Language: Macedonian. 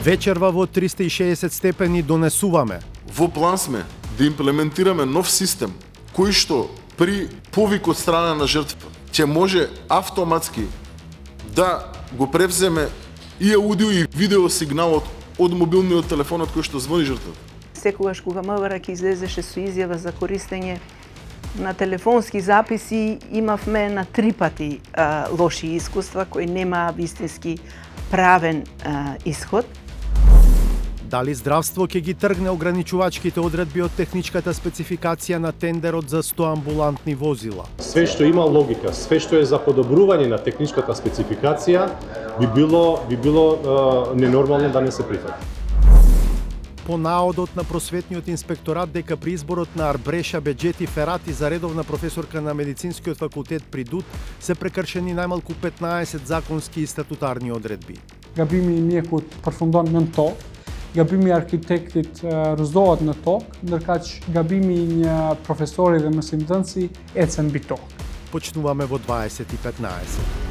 Вечерва во 360 степени донесуваме. Во план сме да имплементираме нов систем кој што при повик од страна на жртва ќе може автоматски да го превземе и аудио и видео сигналот од мобилниот телефонот кој што звони жртвата. Секогаш кога МВР ќе излезеше со изјава за користење на телефонски записи, имавме на 3 пати лоши искуства кои немаа вистински правен исход. Дали здравство ќе ги тргне ограничувачките одредби од техничката спецификација на тендерот за 100 амбулантни возила? Све што има логика, све што е за подобрување на техничката спецификација би било ненормално да не се прифати. По наодот на просветниот инспекторат дека при изборот на Арбреша Беџети Ферати за редовна професорка на медицинскиот факултет при ДУТ се прекршени најмалку 15 законски и статутарни одредби. Gabimi mjekut përfundon nën tokë, gabimi arkitektit rëzohet në tokë, ndërkaq gabimi një profesori dhe mësimdhënësi ecën mbi tokë. Почнуваме во 20:15.